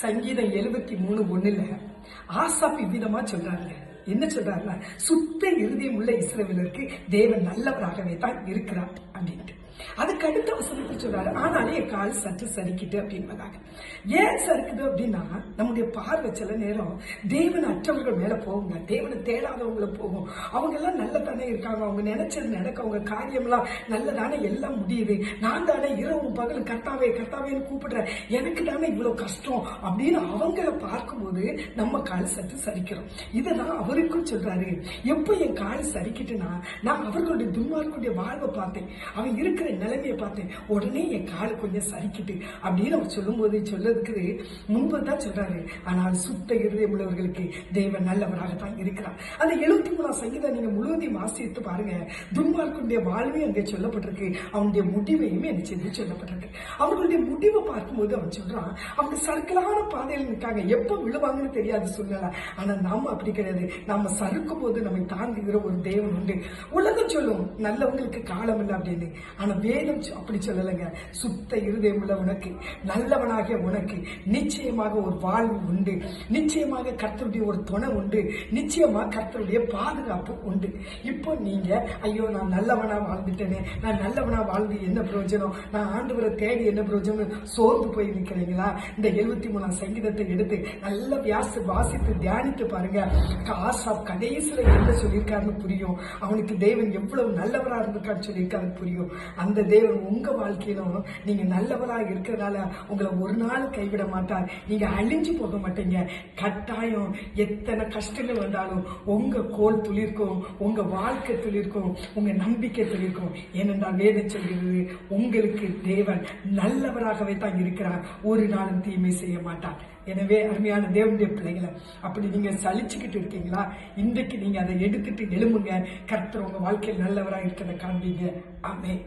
சங்கீதம் 73:1 ஆசாப் இவ்விதமா சொல்றாருங்க. என்ன சொல்றாருன்னா, சுத்த இருதயம் உள்ள இஸ்ரவேலருக்கு தேவன் நல்லவராகவே தான் இருக்கிறார் அப்படின்ட்டு. அதுக்கு அடுத்த வசனத்தை சொல்றாரு, ஆனாலே என் கால் சற்று சரிக்கிட்டு அப்படின்பதாக. ஏன் சறுக்குது அப்படின்னா, நம்முடைய பார்வை சில நேரம் தேவன் அற்றவர்கள் மேல போகுங்க, தேவனை தேடாதவங்களை போகும். அவங்க எல்லாம் நல்லதானே இருக்காங்க, அவங்க நினைச்சது நடக்க, அவங்க காரியம் எல்லாம் நல்லதானே எல்லாம் முடியுது, நான் தானே இரவும் பகலும் கர்த்தாவே கர்த்தாவேன்னு கூப்பிடுறேன், எனக்கு தானே இவ்வளவு கஷ்டம் அப்படின்னு அவங்கள பார்க்கும்போது நம்ம கால் சற்று சரிக்கிறோம். இதெல்லாம் அவருக்கும் சொல்றாரு. எப்ப என் கால் சரிக்கிட்டுனா, நான் அவர்களுடைய துன்மார்க்குடைய வாழ்வை பார்த்தேன், அவன் இருக்கிற நிலைமையை பார்த்தேன், உடனே என் கால் கொஞ்சம் சரிக்கிட்டு அப்படின்னு அவர் சொல்லும் போது சொல்லதுக்கு முன்புதான் சொல்றாரு, ஆனால் சுத்த இருதயம் உள்ளவர்களுக்கு தேவன் நல்லவராகத்தான் இருக்கிறார். அந்த 73 சங்கீதம் நீங்க முழுவதையும் வாசித்து பாருங்க. துன்மார்க்குடைய வாழ்வையும் அங்கே சொல்லப்பட்டிருக்கு, அவனுடைய முடிவையுமே என்ன செய்து சொல்லப்பட்டிருக்கு. அவர்களுடைய முடிவை பார்க்கும்போது அவன் சொல்றான், அவங்க சறுக்கலான பாதையில் நிற்காங்க, எப்ப விழுவாங்கன்னு தெரியாது சூழ்நிலை. ஆனா நாம அப்படி கிடையாது, நாம சறுக்கும் போது நம்மை தாங்குகிற ஒரு தேவன் உண்டு. உலகம் சொல்லும் நல்லவங்களுக்கு காலம் இல்லை அப்படின்னு, ஆனா வேதம் அப்படி சொல்லலைங்க. சுத்த இருதயம் உள்ள உனக்கு, நல்லவனாகிய உனக்கு நிச்சயமாக ஒரு வாழ்வு உண்டு, நிச்சயமாக கர்த்தருடைய ஒரு துணை உண்டு, நிச்சயமா கர்த்தருடைய பாதுகாப்பு உண்டு. இப்போ நீங்க ஐயோ நான் நல்லவனா வாழ்ந்துட்டேனே, நான் நல்லவனா வாழ்ந்து என்ன பிரயோஜனம், நான் ஆண்டவரை தேடி என்ன பிரயோஜனம் சோர்ந்து போய் நிற்கிறீங்களா? இந்த 73 சங்கீதத்தை எடுத்து நல்ல வாசித்து தியானித்து பாருங்க. ஆசாப் கடைசியில என்ன சொல்லியிருக்காருன்னு புரியும். அவனுக்கு தேவன் எவ்வளவு நல்லவரா இருந்திருக்கான்னு சொல்லியிருக்காரு புரியும். அந்த தேவன் உங்க வாழ்க்கையிலும் நீங்க நல்லவரா இருக்கிறதால உங்களை ஒரு நாள் கைவிட மாட்டார். நீங்க அழிஞ்சு போக மாட்டீங்க. கட்டாயம் எத்தனை கஷ்டங்கள் வந்தாலும் உங்க கோல் துளிர்க்கும், உங்க வாழ்க்கை துளிர்க்கும், உங்க நம்பிக்கை துளிர்க்கும். ஏனென்றால் வேதம் சொல்கிறது, உங்களுக்கு தேவன் நல்லவராகவே தான் இருக்கிறார், ஒரு நாளும் தீமை செய்ய மாட்டார். எனவே அருமையான தேவனுடைய பிள்ளைகளை, அப்படி நீங்க சலிச்சுக்கிட்டு இருக்கீங்களா? இன்றைக்கு நீங்க அதை எடுத்துட்டு எழும்புங்க. கர்த்தர் உங்க வாழ்க்கையில் நல்லவராக இருக்கிறத காண்பீங்க. ஆமென்.